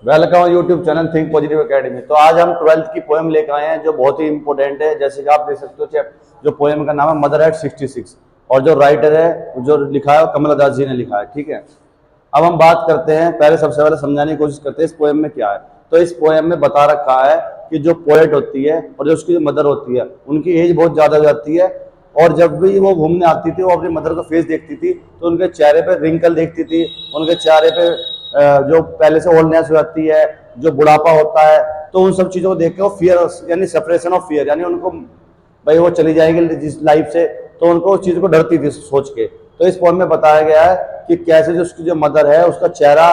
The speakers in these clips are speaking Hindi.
Welcome YouTube channel think positive academy. तो आज हम 12th की पोएम लेकर आए हैं जो बहुत ही इंपॉर्टेंट है। जैसे कि आप देख सकते हो, जो पोएम का नाम है मदर एट 66 और जो राइटर है, जो लिखा है, कमला दास जी ने लिखा है। ठीक है, अब हम बात करते हैं, पहले सबसे पहले समझाने की कोशिश करते हैं इस पोएम में क्या है। तो इस पोएम में बता रखा है कि जो पोएट होती है और जो उसकी जो मदर होती है, उनकी एज बहुत ज़्यादा हो जाती है और जब भी वो घूमने आती थी, वो अपनी मदर का फेस देखती थी तो उनके चेहरे पे रिंकल देखती थी, उनके चेहरे पे जो पहले से ओल्डनेस हो जाती है, जो बुढ़ापा होता है, तो उन सब चीज़ों को देख के वो फियर, यानी सेपरेशन ऑफ फियर, यानी उनको भाई वो चली जाएगी जिस लाइफ से, तो उनको उस चीज़ को डरती थी सोच के। तो इस पोएम में बताया गया है कि कैसे जो उसकी जो मदर है उसका चेहरा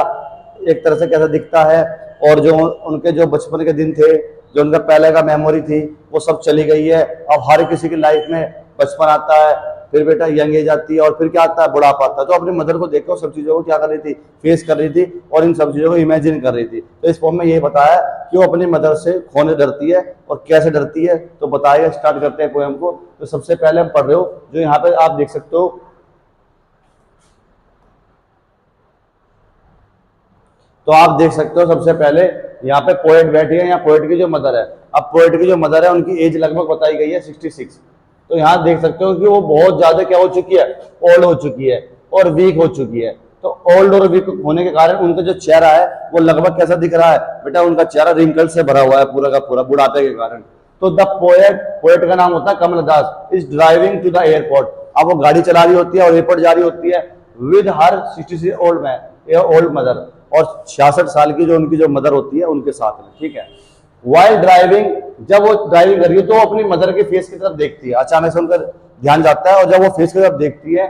एक तरह से कैसा दिखता है और जो उनके जो बचपन के दिन थे, जो उनका पहले का मेमोरी थी, वो सब चली गई है। अब हर किसी की लाइफ में बचपन आता है, फिर बेटा यंग एज आती है और फिर क्या आता है, बुढ़ापा आता है। तो अपनी मदर को देखो सब चीज़ों को क्या कर रही थी, फेस कर रही थी और इन सब चीज़ों को इमेजिन कर रही थी। तो इस फॉर्म में ये बताया कि वो अपनी मदर से खोने डरती है और कैसे डरती है। तो बताइए, स्टार्ट करते हैं पोएम को। तो सबसे पहले हम पढ़ रहे हो, जो यहाँ पे आप देख सकते हो, तो आप देख सकते हो सबसे पहले यहाँ पे पोएट बैठी है, यहाँ पोएट की जो मदर है। अब पोएट की जो मदर है उनकी एज लगभग बताई गई है 66। तो यहाँ देख सकते हो कि वो बहुत ज्यादा क्या हो चुकी है, ओल्ड हो चुकी है और वीक हो चुकी है। तो ओल्ड और वीक होने के कारण उनका जो चेहरा है वो लगभग कैसा दिख रहा है बेटा, उनका चेहरा रिंकल से भरा हुआ है पूरा का पूरा बुढ़ापे के कारण। तो द पोएट, पोएट का नाम होता है Kamala Das, is driving to the airport. अब वो गाड़ी चला रही होती है और एयरपोर्ट जा रही होती है with her 66 old man, old mother, और 66 साल की जो उनकी जो मदर होती है उनके साथ में। ठीक है, वाइल ड्राइविंग, जब वो ड्राइविंग कर रही है तो वो अपनी मदर के फेस की तरफ देखती है, अचानक से उनका ध्यान जाता है और जब वो फेस की तरफ देखती है,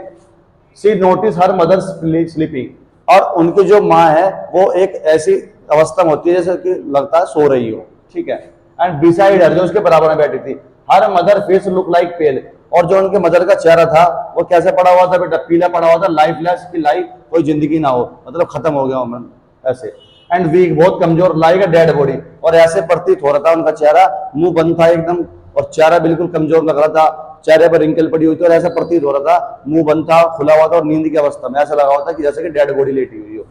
सी नोटिस हर मदर स्लीपिंग, और उनकी जो माँ है वो एक ऐसी अवस्था में होती है जैसे कि लगता है सो रही हो। ठीक है, एंड बिसाइड हर, जो उसके बराबर में बैठी थी, her mother face look like pale, और जो उनके मदर का चेहरा था वो कैसे पड़ा हुआ था बेटा, पीला पड़ा हुआ था, लाइफलेस, की लाइफ कोई जिंदगी ना हो, मतलब खत्म हो गया हो मन ऐसे। एंड वीक, बहुत कमजोर, लाइक अ डेड बॉडी, और ऐसे प्रतीत हो रहा था उनका चेहरा, मुंह बंद था एकदम और चेहरा बिल्कुल कमजोर लग रहा था, चेहरे पर रिंकल पड़ी हुई थी और ऐसा प्रतीत हो रहा था, मुंह बंद था, खुला हुआ था और नींद की अवस्था में ऐसा लगा हुआ था कि जैसे कि डेड बॉडी लेटी हुई हो।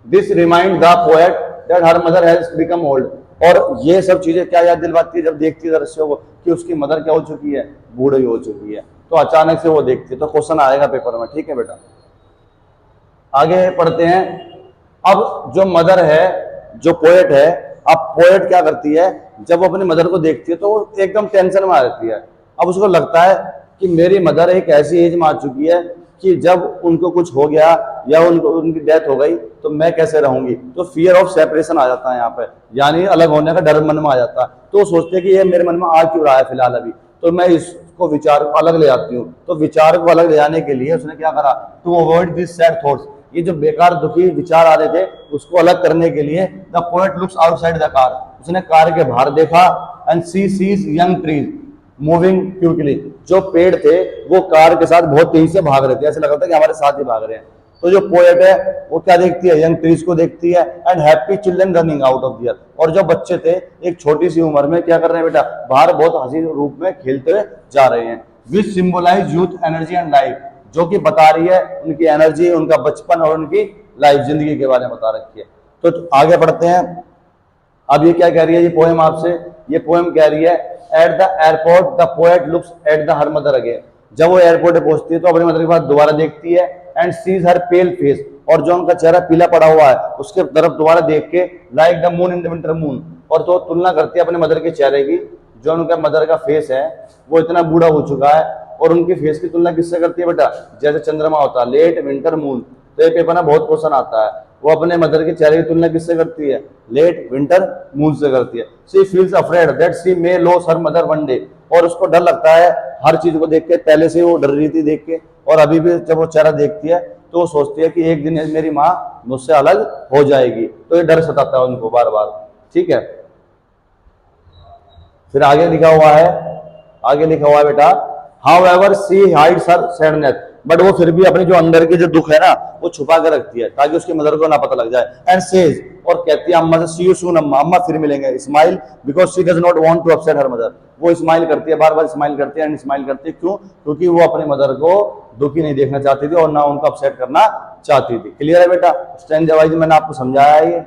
This remind the poet that her mother has become old, और ये सब चीजें क्या याद दिलवाती है जब देखती है दृश्यों को कि उसकी मदर क्या हो चुकी है, बूढ़ी हो चुकी है। तो अचानक से वो देखती है, तो क्वेश्चन आएगा पेपर में। ठीक है बेटा, आगे पढ़ते हैं। अब जो मदर है, जो पोएट है, अब पोएट क्या करती है, जब वो अपनी मदर को देखती है तो वो एकदम टेंशन में आ जाती है। अब उसको लगता है कि मेरी मदर एक ऐसी एज में आ चुकी है कि जब उनको कुछ हो गया या उनकी डेथ हो गई तो मैं कैसे रहूंगी। तो फियर ऑफ सेपरेशन आ जाता है यहाँ पे, यानी अलग होने का डर मन में आ जाता है। तो सोचते हैं कि ये मेरे मन में आ क्यों रहा है फिलहाल अभी, तो मैं इसको विचार को अलग ले आती हूँ। तो विचार को अलग ले जाने के लिए उसने क्या करा, to avoid this sad thoughts, ये जो बेकार दुखी विचार आ रहे थे उसको अलग करने के लिए, the poet looks outside the car, उसने कार के बाहर देखा, and see sees young trees moving quickly, जो पेड़ थे वो कार के साथ बहुत तेजी से भाग रहे थे, ऐसा लग रहा था कि हमारे साथ ही भाग रहे हैं। तो जो पोएट है वो क्या देखती है, यंग ट्रीज को देखती है, and happy children running out of there, और जो बच्चे थे एक छोटी सी उम्र में क्या कर रहे हैं बेटा, बाहर बहुत हंसी रूप में खेलते हुए जा रहे हैं। Which symbolise youth energy and life, जो कि बता रही है उनकी एनर्जी, उनका बचपन और उनकी लाइफ, जिंदगी के बारे में बता रखी है। तो आगे बढ़ते हैं। अब ये क्या कह रही है ये पोएम आपसे, ये पोएम कह रही है, at the airport the poet looks at the her mother again, जब वो एयरपोर्ट पे पहुंचती है तो अपनी मदर के पास दोबारा देखती है, and seize her pale face, और जो उनका चेहरा पीला पड़ा हुआ है उसके तरफ दोबारा देख के, like the moon in the winter moon, और तो तुलना करती है अपने मदर के चेहरे की, जो उनका मदर का फेस है वो इतना बूढ़ा हो चुका है, और उनके फेस की तुलना किससे करती है बेटा, जैसे चंद्रमा होता है, लेट विंटर मून। तो ये पेपर में बहुत क्वेश्चन आता है, वो अपने मदर के चेहरे की तुलना किससे करती है, लेट विंटर मून से करती है। She feels afraid that she may loss her mother one day, और उसको डर लगता है हर चीज को देख के, पहले से वो डर रही थी देख के, और अभी भी जब वो चेहरा देखती है तो वो सोचती है कि एक दिन मेरी माँ मुझसे अलग हो जाएगी। तो ये डर सताता है उनको बार बार। ठीक है, फिर आगे लिखा हुआ है, आगे लिखा हुआ है बेटा, however she hides her sadness, but वो फिर भी अपनी जो अंदर की जो दुख है ना वो छुपा कर रखती है ताकि उसकी मदर को ना पता लग जाए। एंड सेज, और कहती है अम्मा से, सी यू सून अम्मा, अम्मा फिर मिलेंगे, smile because she does not want to upset her mother, वो स्माइल करती है, बार बार स्माइल करती है, एंड स्माइल करती है, क्यों, क्योंकि वो अपनी मदर को दुखी नहीं देखना चाहती थी और ना उनको अपसेट करना चाहती थी। क्लियर है बेटा, स्टैंजा वाइज मैंने आपको समझाया है ये।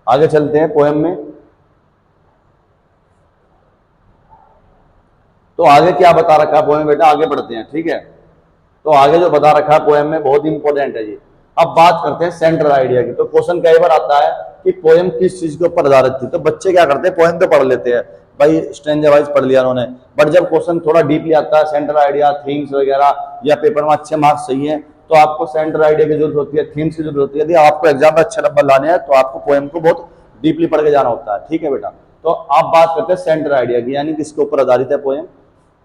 आगे चलते हैं पोएम में। तो आगे क्या बता रखा है पोएम बेटा, आगे बढ़ते हैं, ठीक है। तो आगे जो बता रखा है पोएम में बहुत इंपॉर्टेंट है जी। अब बात करते हैं सेंट्रल आइडिया की। तो क्वेश्चन कई बार आता है कि पोएम किस चीज के ऊपर आधारित थी। तो बच्चे क्या करते हैं, पोएम तो पढ़ लेते हैं भाई, स्ट्रेंजर वाइज पढ़ लिया उन्होंने, बट जब क्वेश्चन थोड़ा डीपली आता है, सेंट्रल आइडिया, थीम्स वगैरह, या पेपर में अच्छे मार्क्स चाहिए, तो आपको सेंट्रल आइडिया की जरूरत होती है, थीम्स की जरूरत होती है। यदि आपको एग्जाम में अच्छे नंबर लाने हैं तो आपको पोएम को बहुत डीपली पढ़ के जाना होता है, ठीक है बेटा। तो आप बात करते हैं सेंट्रल आइडिया की, यानी किसके ऊपर आधारित है poem.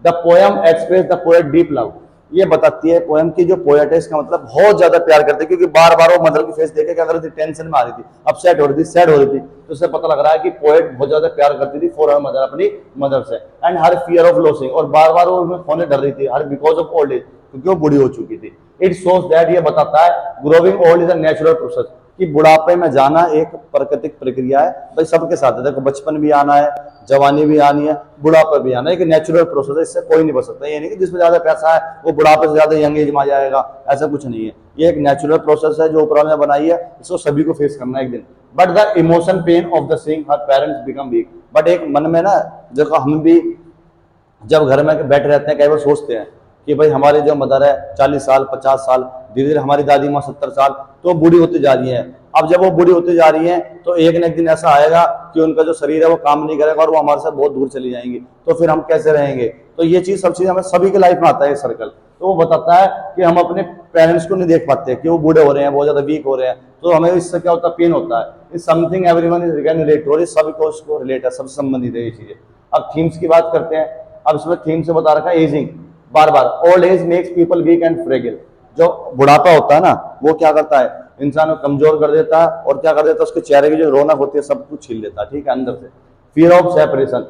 The poem express the poet deep love. ये बताती है पोएम की जो पोएट है इसका मतलब बहुत ज्यादा प्यार करते हैं, क्योंकि बार बार वो मदर की फेस देखे क्या कर रही थी, टेंशन में आ रही थी, अपसेट हो रही थी, सैड हो रही थी। तो उससे पता लग रहा है कि पोएट बहुत ज्यादा प्यार करती थी फॉर हर मदर, अपनी मदर से, and her fear of losing, और बार बार वो खोने डर रही थी, her because of old age, क्योंकि वो बूढ़ी हो चुकी थी। इट शोज दैट, ये बताता है growing old is a natural process, कि बुढ़ापे में जाना एक प्राकृतिक प्रक्रिया है भाई, सबके साथ है। देखो बचपन भी आना है, जवानी भी आनी है, बुढ़ापा भी आना है, एक नेचुरल प्रोसेस है, इससे कोई नहीं बच सकता। ये नहीं कि जिसमें ज्यादा पैसा है वो बुढ़ापे से ज्यादा यंग एज में आ जाएगा, ऐसा कुछ नहीं है। ये एक नेचुरल प्रोसेस है जो ऊपर वाले ने बनाई है, इसको सभी को फेस करना है एक दिन। But the emotion pain of the seeing her parents become weak, but एक मन में ना, देखो हम भी जब घर में बैठे रहते हैं कई बार सोचते हैं कि भाई हमारी जो मदर है 40 साल 50 साल, धीरे धीरे हमारी दादी माँ 70 साल, तो बूढ़ी होती जा रही है। अब जब वो बूढ़ी होती जा रही है तो एक न एक दिन ऐसा आएगा कि उनका जो शरीर है वो काम नहीं करेगा और वो हमारे साथ बहुत दूर चली जाएंगी, तो फिर हम कैसे रहेंगे। तो ये चीज सब चीज हमें सभी के लाइफ में आता है सर्कल। तो वो बताता है कि हम अपने पेरेंट्स को नहीं देख पाते कि वो बूढ़े हो रहे हैं, बहुत ज्यादा वीक हो रहे हैं, तो हमें इससे क्या होता है, पेन होता है। इस something everyone is can relate, और सभी को इसको रिलेट है, सबसे संबंधित है ये चीजें। अब थीम्स की बात करते हैं। अब इसमें थीम से बता रखा है एजिंग, बार बार old age makes people weak and fragile. जो बुढ़ापा होता है ना वो क्या करता है, इंसान को कमजोर कर देता है, और क्या कर देता है, उसके चेहरे की जो रौनक होती है सब कुछ छीन लेता है, ठीक है, अंदर से। फियर ऑफ सेपरेशन,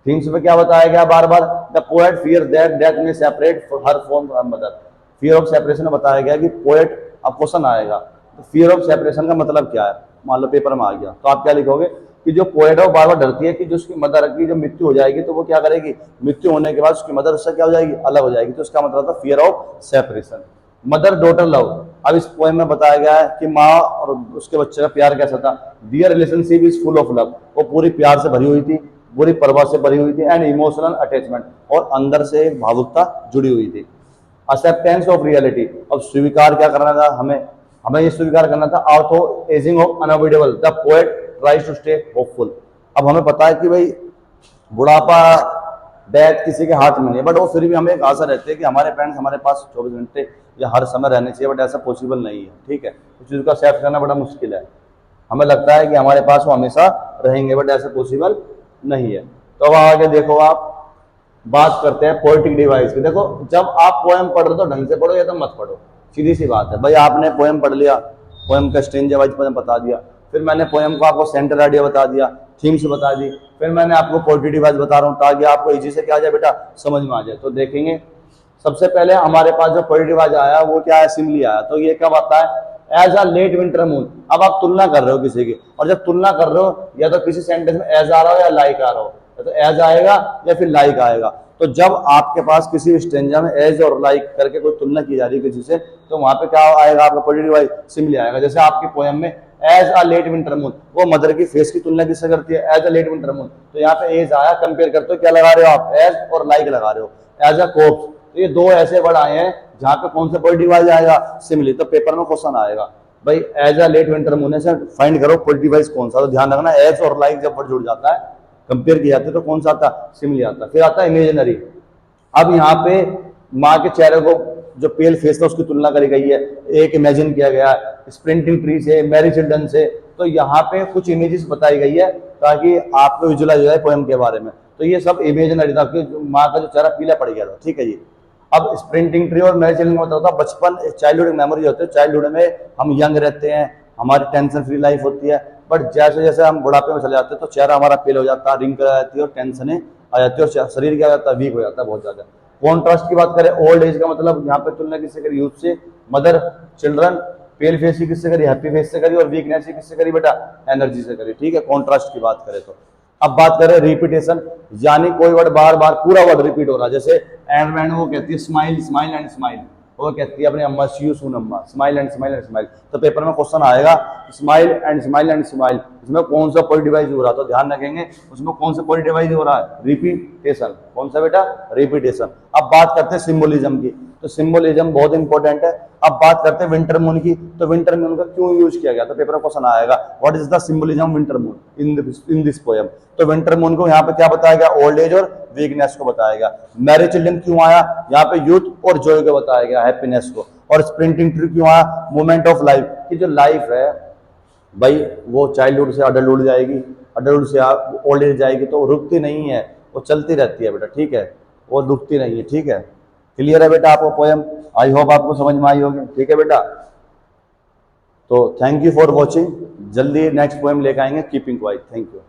थीम्स में क्या बताया गया बार बार, the poet fear that death may separate her from her mother. Fear of separation में बताया गया कि पोएट, अब क्वेश्चन आएगा तो फियर ऑफ सेपरेशन का मतलब क्या है, मान लो पेपर में आ गया तो आप क्या लिखोगे कि जो पोएट है वो बार बार डरती है कि जो उसकी मदर की जो मृत्यु हो जाएगी तो वो क्या करेगी, मृत्यु होने के बाद उसकी मदर उससे क्या हो जाएगी, अलग हो जाएगी। तो इसका मतलब था fear of separation. Mother daughter love, अब इस पोएम में बताया गया है कि माँ और उसके बच्चे का प्यार कैसा था। Their relationship is full of love, वो पूरी प्यार से भरी हुई थी, पूरी परवाह से भरी हुई थी, एंड इमोशनल अटैचमेंट, और अंदर से एक भावुकता जुड़ी हुई थी। एक्सेप्टेंस ऑफ रियलिटी, अब स्वीकार क्या करना था हमें, हमें ये स्वीकार करना था ortho ageing of unavoidable, the poet tries to stay hopeful. अब हमें पता है कि भाई बुढ़ापा डेथ किसी के हाथ में नहीं है, बट वो फिर भी हमें एक आशा रहती है कि हमारे पेरेंट्स हमारे पास 24 घंटे या हर समय रहने चाहिए, बट ऐसा पॉसिबल नहीं है, ठीक है। उस चीज को एक्सेप्ट करना बड़ा मुश्किल है। हमें लगता है कि हमारे पास वो हमेशा रहेंगे, बट ऐसा पॉसिबल नहीं है। तो अब आगे देखो, आप बात करते हैं पोएटिक डिवाइस की। देखो जब आप पोएम पढ़ रहे हो तो ढंग से पढ़ो या तो मत पढ़ो, सीधी सी बात है भाई। आपने पोएम पढ़ लिया, पोएम का स्ट्रेंजर वाइज बता दिया, फिर मैंने पोएम को आपको सेंटर आइडिया बता दिया, थीम्स बता दी, फिर मैंने आपको पोएटिक डिवाइस बता रहा हूँ ताकि आपको इजी से क्या आ जाए बेटा, समझ में आ जाए। तो देखेंगे सबसे पहले हमारे पास जो पोएटिक डिवाइस आया वो क्या है, सिमली आया। तो ये कब आता है, as a late winter moon. अब आप तुलना कर रहे हो किसी की, और जब तुलना कर रहे हो या तो किसी सेंटेंस में एज आ रहा हो या लाइक आ रहा हो, तो एज आएगा या फिर लाइक आएगा। तो जब आपके पास किसी स्ट्रेंजर में एज और लाइक करके कोई तुलना की जा रही है किसी से, तो वहां पे क्या आएगा, आपका पोएटिक डिवाइस सिमली आएगा। जैसे आपकी पोएम में as a late winter moon, वो मदर की फेस की तुलना किससे करती है, as a late winter moon. तो यहाँ पे एज आया, कंपेयर करते हो क्या लगा रहे हो आप, एज और लाइक लगा रहे हो। एज अ कोप्स, तो ये दो ऐसे वर्ड आए हैं जहां पे कौन सा पोएटिक डिवाइस आएगा, सिमली। तो पेपर में क्वेश्चन आएगा भाई as a late winter moon से फाइंड करो पोएटिक डिवाइस कौन सा। तो ध्यान रखना एज और लाइक जब वर्ड जुड़ जाता है, कंपेयर किया जाता है, तो कौन सा आता, सिमली आता। फिर आता है इमेजिनरी। अब यहाँ पे माँ के चेहरे को जो पेल फेस था उसकी तुलना करी गई है, एक इमेजिन किया गया है स्प्रिंटिंग ट्री से, मैरी चिल्ड्रन से। तो यहाँ पे कुछ इमेजेस बताई गई है ताकि आपको विजुअलाइज हो जाए पोएम के बारे में। तो ये सब इमेजिनरी था कि माँ का जो चेहरा पीला पड़ गया था, ठीक है जी। अब स्प्रिंटिंग ट्री और मैरी चिल्ड्रन का मतलब था बचपन, चाइल्डहुड मेमोरी होती है, चाइल्डहुड में हम यंग रहते हैं, हमारी टेंशन फ्री लाइफ होती है, बट जैसे जैसे हम बुढ़ापे में चले जाते हैं तो चेहरा हमारा पेल हो जाता है, रिंकल आ जाती है और टेंशनें आ जाती है और शरीर क्या जाता है, वीक हो जाता है बहुत ज्यादा। कॉन्ट्रास्ट की बात करें, ओल्ड एज का मतलब यहाँ पे तुलना किससे करी, यूथ से। मदर चिल्ड्रन, पेल फेस की किससे करी, हैप्पी फेस से करी, और वीकनेस की किससे करी बेटा, एनर्जी से करी, ठीक है। कॉन्ट्रास्ट की बात करें तो अब बात करें रिपीटेशन, यानी कोई वर्ड बार बार पूरा वर्ड रिपीट हो रहा है। जैसे एंड मैन वो कहती है स्माइल स्माइल एंड स्माइल, वो कहती है अपनी अम्मा सी यू सून अम्मा, smile and smile and smile. तो पेपर में क्वेश्चन आएगा smile and smile and smile, इसमें कौन सा पॉजिटिव डिवाइस हो रहा है, तो ध्यान रखेंगे उसमें कौन सा पॉजिटिव डिवाइस हो रहा है, रिपीटेशन। कौन सा बेटा, रिपीटेशन। अब बात करते हैं सिंबोलिज्म की, तो सिंबोलिज्म बहुत इंपॉर्टेंट है। अब बात करते हैं विंटर मून की, तो विंटर मून का क्यों यूज किया गया, तो पेपर में क्वेश्चन आएगा what is the symbolism winter moon in this poem. तो विंटर मून को यहाँ पे क्या बताया गया, ओल्ड एज और वीकनेस को बताया गया। मैरी चिल्ड्रन क्यों आया, यहाँ पे यूथ और जॉय को बताया गया, हैप्पीनेस को। और स्प्रिंटिंग ट्री क्यों आया, मोमेंट ऑफ लाइफ, की जो लाइफ है भाई वो चाइल्डहुड से अडल्टहुड जाएगी, अडल्टहुड से ओल्ड एज जाएगी, तो रुकती नहीं है, वो चलती रहती है बेटा, ठीक है, वो रुकती नहीं है, ठीक है। क्लियर है बेटा आपको पोएम, आई होप आपको समझ में आई होगी, ठीक है बेटा। तो थैंक यू फॉर वॉचिंग, जल्दी नेक्स्ट पोएम लेकर आएंगे, कीपिंग क्वाइट। Thank you.